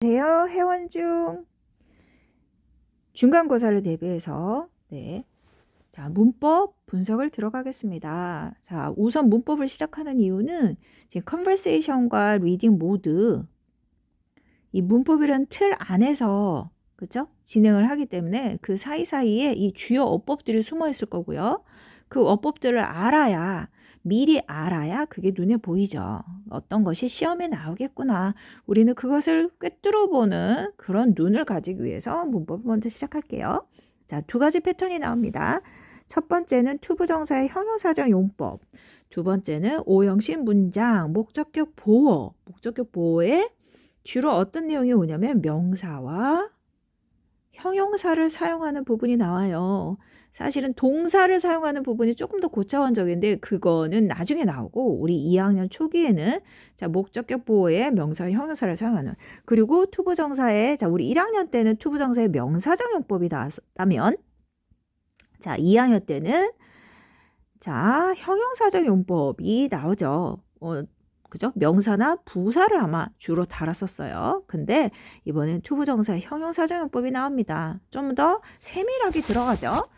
안녕하세요. 회원 중 중간고사를 대비해서 자, 문법 분석을 들어가겠습니다. 자, 우선 문법을 시작하는 이유는 지금 컨버세이션과 리딩 모두 이 문법이라는 틀 안에서 그죠? 진행을 하기 때문에 그 사이사이에 이 주요 어법들이 숨어 있을 거고요. 그 어법들을 미리 알아야 그게 눈에 보이죠. 어떤 것이 시험에 나오겠구나. 우리는 그것을 꿰뚫어 보는 그런 눈을 가지기 위해서 문법을 먼저 시작할게요. 자, 두 가지 패턴이 나옵니다. 첫 번째는 투부정사의 형용사적 용법. 두 번째는 오형식 문장, 목적격 보호. 목적격 보호에 주로 어떤 내용이 오냐면 명사와 형용사를 사용하는 부분이 나와요. 사실은 동사를 사용하는 부분이 조금 더 고차원적인데 그거는 나중에 나오고 우리 2학년 초기에는 자, 목적격 보호에 명사와 형용사를 사용하는 그리고 투부정사에 자, 우리 1학년 때는 투부정사의 명사적 용법이 나왔다면 자, 2학년 때는 자, 형용사적 용법이 나오죠. 그죠? 명사나 부사를 아마 주로 달았었어요. 근데 이번엔 투부정사의 형용사적 용법이 나옵니다. 좀 더 세밀하게 들어가죠.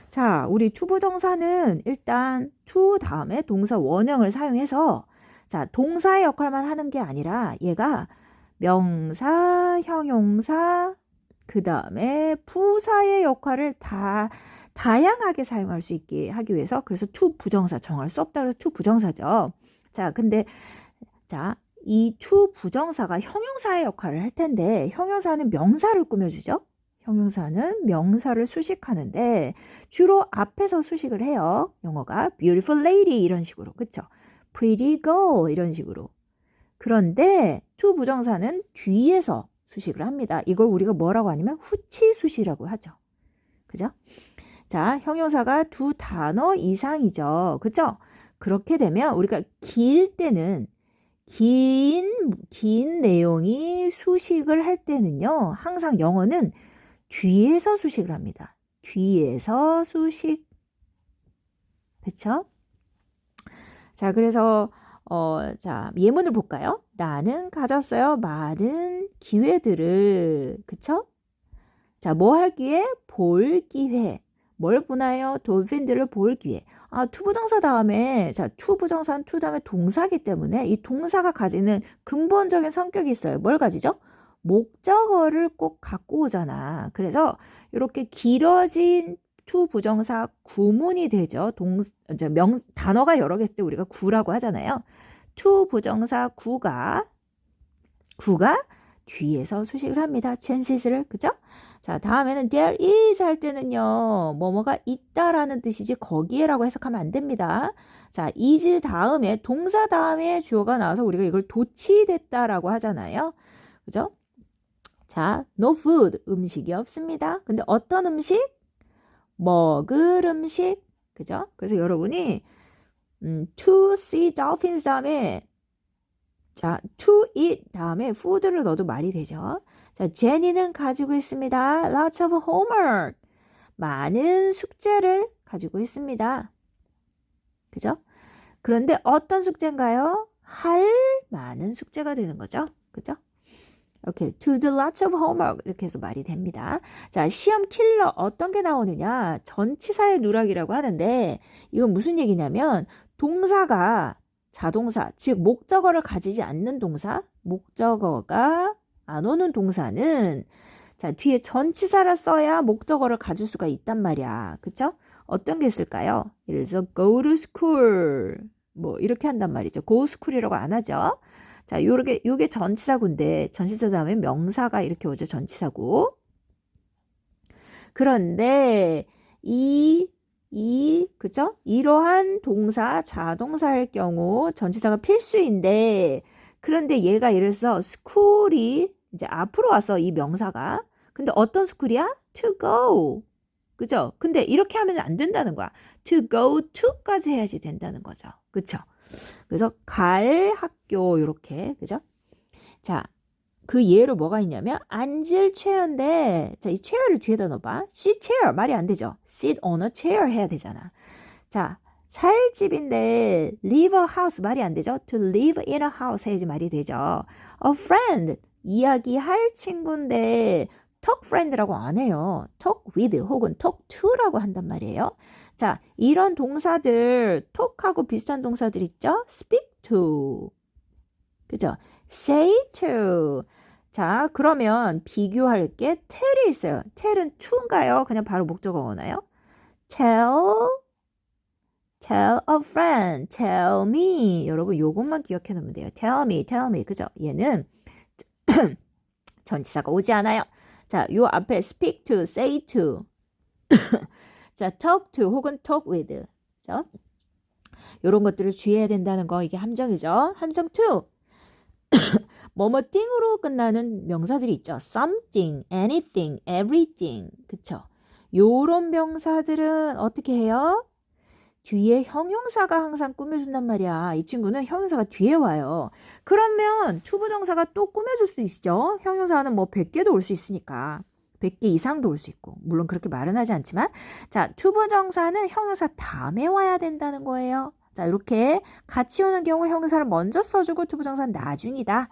자, 우리 투부정사는 일단 to 다음에 동사 원형을 사용해서 자, 동사의 역할만 하는 게 아니라 얘가 명사, 형용사, 그 다음에 부사의 역할을 다양하게 사용할 수 있게 하기 위해서 그래서 to 부정사 정할 수 없다 그래서 to 부정사죠. 자, 근데 자, 이 to 부정사가 형용사의 역할을 할 텐데 형용사는 명사를 꾸며주죠. 형용사는 명사를 수식하는데 주로 앞에서 수식을 해요. 영어가 beautiful lady 이런 식으로 그쵸? pretty girl 이런 식으로. 그런데 to 부정사는 뒤에서 수식을 합니다. 이걸 우리가 뭐라고 하냐면 후치수시라고 하죠. 그죠? 자, 형용사가 두 단어 이상이죠. 그죠? 그렇게 되면 우리가 길 때는 긴 내용이 수식을 할 때는요. 항상 영어는 뒤에서 수식을 합니다. 뒤에서 수식. 그쵸? 자, 그래서 자, 예문을 볼까요? 나는 가졌어요. 많은 기회들을. 그쵸? 자, 뭐 할 기회? 볼 기회. 뭘 보나요? 돌핀들을 볼 기회. 아, 투부정사 다음에, 자, 투부정사는 투 다음에 동사기 때문에 이 동사가 가지는 근본적인 성격이 있어요. 뭘 가지죠? 목적어를 꼭 갖고 오잖아. 그래서 이렇게 길어진 투부정사 구문이 되죠. 단어가 여러 개 있을 때 우리가 구라고 하잖아요. 투부정사 구가 뒤에서 수식을 합니다. chances를, 그죠? 자, 다음에는 there is 할 때는요. 뭐뭐가 있다라는 뜻이지 거기에라고 해석하면 안 됩니다. 자, is 다음에 동사 다음에 주어가 나와서 우리가 이걸 도치됐다라고 하잖아요. 그죠? 자, no food 음식이 없습니다. 근데 어떤 음식? 먹을 음식. 그죠? 그래서 여러분이 to see dolphins 다음에 자, to eat 다음에 food를 넣어도 말이 되죠. 자, 제니는 가지고 있습니다. Lots of homework. 많은 숙제를 가지고 있습니다. 그죠? 그런데 어떤 숙제인가요? 할 많은 숙제가 되는 거죠. 그죠? 이렇게 to do lots of homework 이렇게 해서 말이 됩니다. 자, 시험 킬러 어떤 게 나오느냐? 전치사의 누락이라고 하는데 이건 무슨 얘기냐면 동사가 자동사, 즉 목적어를 가지지 않는 동사, 목적어가 안 오는 동사는 자, 뒤에 전치사를 써야 목적어를 가질 수가 있단 말이야. 그쵸? 어떤 게 있을까요? 예를 들어서 go to school 뭐 이렇게 한단 말이죠. go school이라고 안 하죠. 자, 요게 전치사구인데 전치사 다음에 명사가 이렇게 오죠. 전치사구. 그런데 그죠? 이러한 동사, 자동사일 경우 전치사가 필수인데 그런데 얘가 예를 들어서 school이 이제 앞으로 와서 이 명사가 근데 어떤 스쿨이야? to go. 그죠? 근데 이렇게 하면 안 된다는 거야. to go to까지 해야지 된다는 거죠. 그쵸? 그래서 갈 학교 이렇게 그죠? 자, 그 예로 뭐가 있냐면 앉을 체어인데 자, 이 체어를 뒤에다 넣어봐. sit chair 말이 안 되죠. sit on a chair 해야 되잖아. 자, 살 집인데 live a house 말이 안 되죠. to live in a house 해야지 말이 되죠. a friend 이야기할 친구인데 talk friend라고 안 해요. talk with 혹은 talk to라고 한단 말이에요. 자, 이런 동사들 talk하고 비슷한 동사들 있죠? speak to. 그죠? say to. 자, 그러면 비교할 게 tell이 있어요. tell은 to인가요? 그냥 바로 목적어 오나요? tell a friend, tell me. 여러분 요것만 기억해 놓으면 돼요. tell me. 그죠? 얘는 전치사가 오지 않아요. 자, 요 앞에 speak to, say to. 자, talk to 혹은 talk with. 그죠? 요런 것들을 주의해야 된다는 거 이게 함정이죠. 함정 2. 뭐뭐 띵으로 끝나는 명사들이 있죠. something, anything, everything. 그쵸? 요런 명사들은 어떻게 해요? 뒤에 형용사가 항상 꾸며준단 말이야. 이 친구는 형용사가 뒤에 와요. 그러면 투부정사가 또 꾸며줄 수 있죠. 형용사는 뭐 100개도 올 수 있으니까. 100개 이상도 올 수 있고. 물론 그렇게 말은 하지 않지만. 자, 투부정사는 형용사 다음에 와야 된다는 거예요. 자, 이렇게 같이 오는 경우 형용사를 먼저 써주고 투부정사는 나중이다.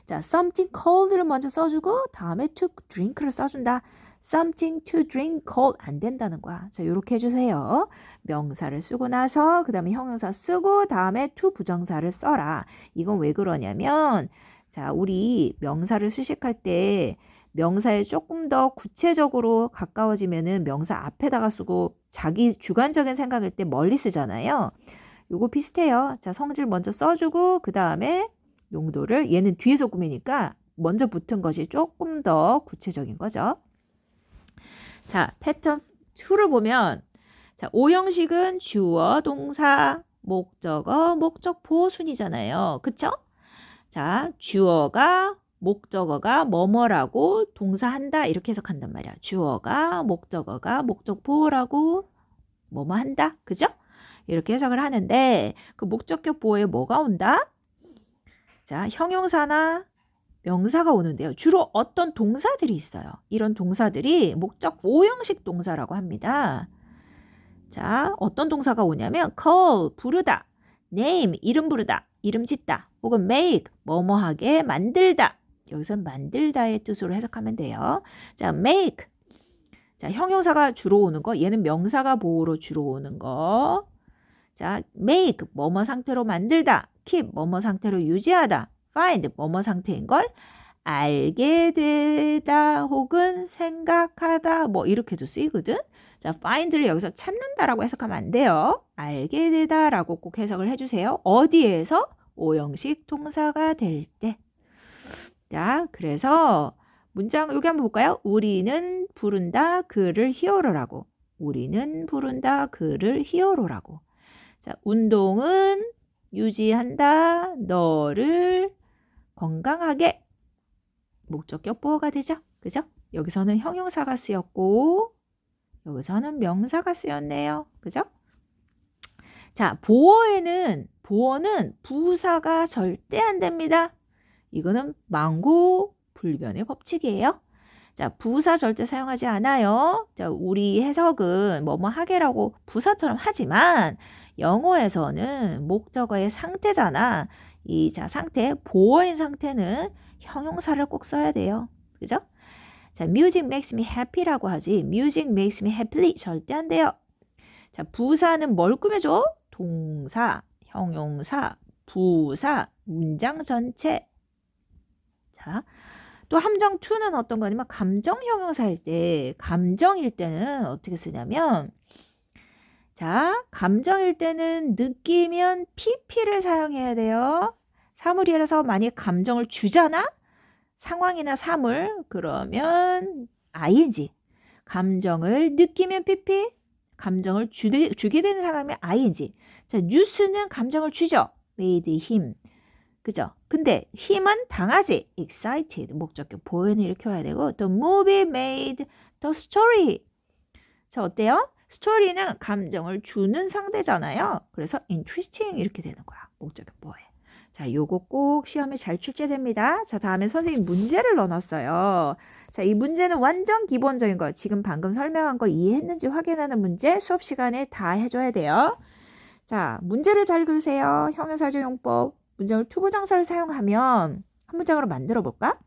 자, something cold를 먼저 써주고 다음에 to drink를 써준다. something to drink cold 안 된다는 거야. 자, 이렇게 해주세요. 명사를 쓰고 나서 그 다음에 형용사 쓰고 다음에 to 부정사를 써라. 이건 왜 그러냐면 자, 우리 명사를 수식할 때 명사에 조금 더 구체적으로 가까워지면은 명사 앞에다가 쓰고 자기 주관적인 생각일 때 멀리 쓰잖아요. 요거 비슷해요. 자, 성질 먼저 써주고 그 다음에 용도를 얘는 뒤에서 꾸미니까 먼저 붙은 것이 조금 더 구체적인 거죠. 자, 패턴 2를 보면 자, 5형식은 주어, 동사, 목적어, 목적보 순이잖아요. 그쵸? 자, 주어가 목적어가 뭐뭐라고 동사한다 이렇게 해석한단 말이야. 주어가 목적어가 목적보라고 뭐뭐 한다. 그죠? 이렇게 해석을 하는데 그 목적격 보호에 뭐가 온다? 자, 형용사나 명사가 오는데요. 주로 어떤 동사들이 있어요. 이런 동사들이 목적 5형식 동사라고 합니다. 자, 어떤 동사가 오냐면 call, 부르다, name, 이름 부르다, 이름 짓다, 혹은 make, 뭐뭐하게 만들다. 여기서 만들다의 뜻으로 해석하면 돼요. 자, make. 자, 형용사가 주로 오는 거, 얘는 명사가 보호로 주로 오는 거. 자, make, 뭐뭐 상태로 만들다, keep, 뭐뭐 상태로 유지하다, find, 뭐뭐 상태인 걸 알게 되다 혹은 생각하다 뭐 이렇게도 쓰이거든. 자, find를 여기서 찾는다라고 해석하면 안 돼요. 알게 되다라고 꼭 해석을 해주세요. 어디에서? 5형식 동사가 될 때. 자, 그래서 문장 여기 한번 볼까요? 우리는 부른다 그를 히어로라고. 우리는 부른다 그를 히어로라고. 자, 운동은 유지한다 너를 건강하게. 목적격 보호가 되죠. 그죠? 여기서는 형용사가 쓰였고 여기서는 명사가 쓰였네요. 그죠? 자, 보어는 부사가 절대 안 됩니다. 이거는 망고 불변의 법칙이에요. 자, 부사 절대 사용하지 않아요. 자, 우리 해석은 뭐뭐 하게라고 부사처럼 하지만 영어에서는 목적어의 상태잖아. 이 자, 상태, 보어인 상태는 형용사를 꼭 써야 돼요. 그죠? 자, music makes me happy라고 하지. music makes me happily 절대 안 돼요. 자, 부사는 뭘 꾸며줘? 동사, 형용사, 부사, 문장 전체. 자, 또 함정 2는 어떤 거냐면 감정 형용사일 때, 감정일 때는 어떻게 쓰냐면 자, 감정일 때는 느끼면 pp를 사용해야 돼요. 사물이라서 만약에 감정을 주잖아? 상황이나 사물 그러면 ing. 감정을 느끼면 pp, 감정을 주게 되는 상황이면 ing. 자, 뉴스는 감정을 주죠. made him. 그죠? 근데 힘은 당하지. excited. 목적격 보현을 일으켜야 되고 the movie made the story. 자, 어때요? 스토리는 감정을 주는 상대잖아요. 그래서 interesting 이렇게 되는 거야. 목적격 보현. 자, 요거 꼭 시험에 잘 출제됩니다. 자, 다음에 선생님 문제를 넣어놨어요. 자, 이 문제는 완전 기본적인 거. 지금 방금 설명한 거 이해했는지 확인하는 문제 수업 시간에 다 해줘야 돼요. 자, 문제를 잘 그으세요. 형용사적 용법. 문장을 투부정사를 사용하면 한 문장으로 만들어 볼까?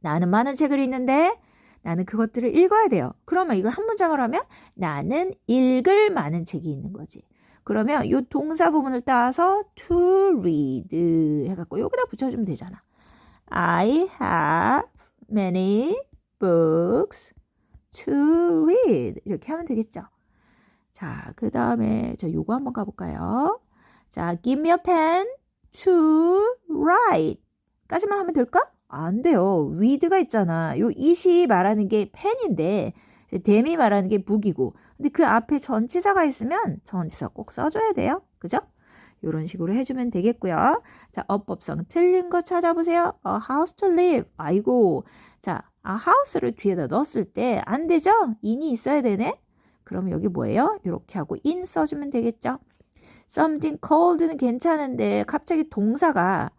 나는 많은 책을 읽는데 나는 그것들을 읽어야 돼요. 그러면 이걸 한 문장을 하면 나는 읽을 많은 책이 있는 거지. 그러면 이 동사 부분을 따서 to read 해갖고 여기다 붙여주면 되잖아. I have many books to read. 이렇게 하면 되겠죠. 자, 그 다음에 저 요거 한번 가볼까요? 자, give me a pen to write. 까지만 하면 될까? 안 돼요. read가 있잖아. 요 it이 말하는 게 펜인데 them이 말하는 게 book이고. 근데 그 앞에 전치사가 있으면 전치사 꼭 써줘야 돼요. 그죠? 이런 식으로 해주면 되겠고요. 자, 어법성 틀린 거 찾아보세요. A house to live. 아이고. 자, house를 뒤에다 넣었을 때 안 되죠? in이 있어야 되네. 그럼 여기 뭐예요? 이렇게 하고 in 써주면 되겠죠? something cold는 괜찮은데 갑자기 동사가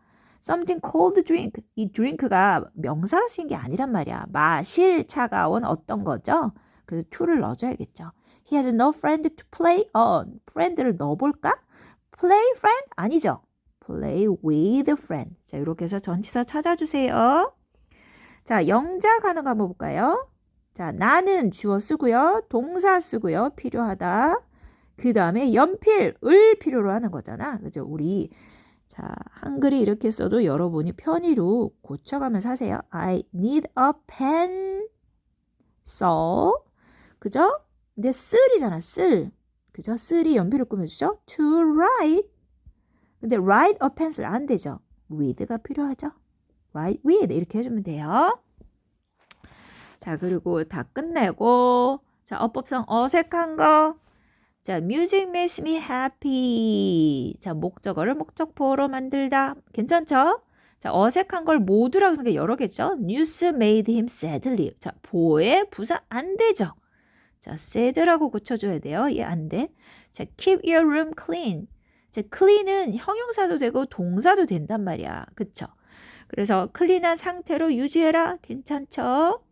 something cold drink. 이 drink가 명사로 쓰인 게 아니란 말이야. 마실 차가운 어떤 거죠? 그래서 to를 넣어줘야겠죠. He has no friend to play on. friend를 넣어볼까? play friend? 아니죠. play with friend. 자, 이렇게 해서 전치사 찾아주세요. 자, 영작 하는 거 한번 볼까요? 자, 나는 주어 쓰고요. 동사 쓰고요. 필요하다. 그 다음에 연필을 필요로 하는 거잖아. 그죠? 우리 자, 한글이 이렇게 써도 여러분이 편의로 고쳐가면서 하세요. I need a pencil. 그죠? 근데 쓸이잖아. 쓸. 그죠? 쓸이 연필을 꾸며주죠. To write. 근데 write a pencil 안 되죠. with가 필요하죠. write with 이렇게 해주면 돼요. 자, 그리고 다 끝내고 자, 어법성 어색한 거. 자, music makes me happy. 자, 목적어를 목적보호로 만들다. 괜찮죠? 자, 어색한 걸 모두라고 생각해 여러 개죠. news made him sadly. 자, 보에 부사 안 되죠. 자, sad라고 고쳐줘야 돼요. 얘 안 돼. 자, keep your room clean. 자, clean은 형용사도 되고 동사도 된단 말이야. 그쵸? 그래서 클린한 상태로 유지해라. 괜찮죠?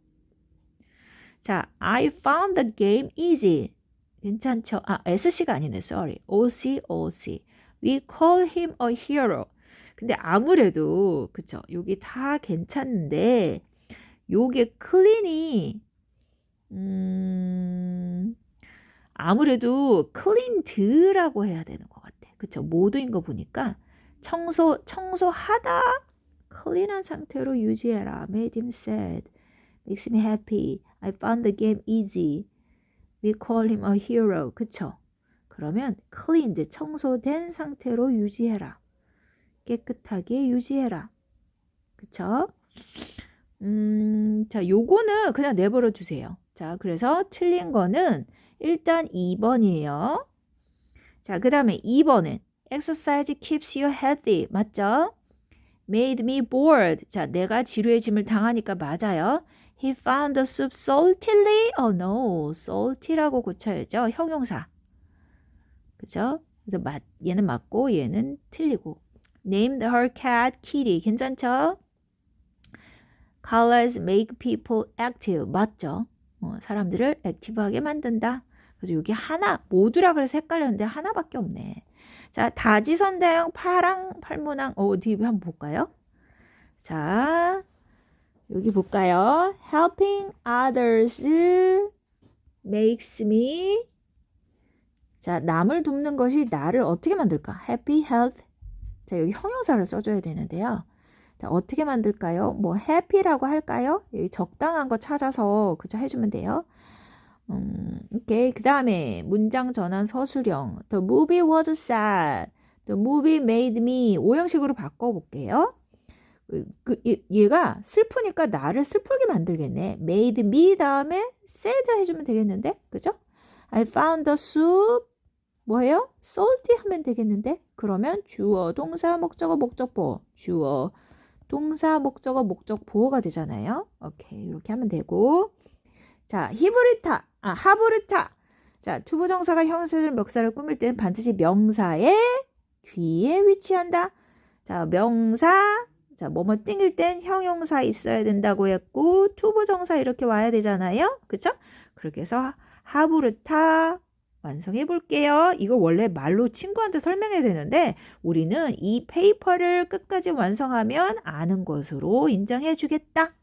자, I found the game easy. 괜찮죠? SC가 아니네. Sorry. OC. We call him a hero. 근데 아무래도 그쵸? 여기 다 괜찮은데 요게 clean이 아무래도 cleaned라고 해야 되는 것 같아. 그쵸? 모두인 거 보니까 청소하다 clean한 상태로 유지해라. Made him sad. Makes me happy. I found the game easy. We call him a hero. 그쵸? 그러면 cleaned, 청소된 상태로 유지해라. 깨끗하게 유지해라. 그쵸? 자, 요거는 그냥 내버려 두세요. 자, 그래서 틀린 거는 일단 2번이에요. 자, 그 다음에 2번은 exercise keeps you healthy. 맞죠? made me bored. 자, 내가 지루해짐을 당하니까 맞아요. He found the soup saltily. Oh no, salty라고 고쳐야죠. 형용사. 그죠? 그래서 얘는 맞고 얘는 틀리고. Named her cat Kitty. 괜찮죠? Colors make people active. 맞죠? 사람들을 액티브하게 만든다. 그래서 여기 하나, 모두라 그래서 헷갈렸는데 하나밖에 없네. 자, 다지선다형 파랑 팔문항 어디 한번 볼까요? 자, 여기 볼까요? Helping others makes me. 자, 남을 돕는 것이 나를 어떻게 만들까? Happy, health. 자, 여기 형용사를 써줘야 되는데요. 자, 어떻게 만들까요? 뭐 happy라고 할까요? 여기 적당한 거 찾아서 그저 해주면 돼요. 오케이. 그 다음에 문장 전환 서술형. The movie was sad. The movie made me. 오형식으로 바꿔볼게요. 얘가 슬프니까 나를 슬프게 만들겠네. made me 다음에 sad 해주면 되겠는데? 그죠? I found the soup. 뭐예요? salty 하면 되겠는데? 그러면 주어, 동사, 목적어, 목적보호. 주어, 동사, 목적어, 목적보호가 되잖아요. 오케이. 이렇게 하면 되고. 자, 하브르타. 자, 투부정사가 형용사를 멱살을 꾸밀 때는 반드시 명사의 뒤에 위치한다. 자, 명사. 자, 뭐뭐 띵일 땐 형용사 있어야 된다고 했고 투부정사 이렇게 와야 되잖아요. 그쵸? 그렇게 해서 하브르타 완성해 볼게요. 이거 원래 말로 친구한테 설명해야 되는데 우리는 이 페이퍼를 끝까지 완성하면 아는 것으로 인정해 주겠다.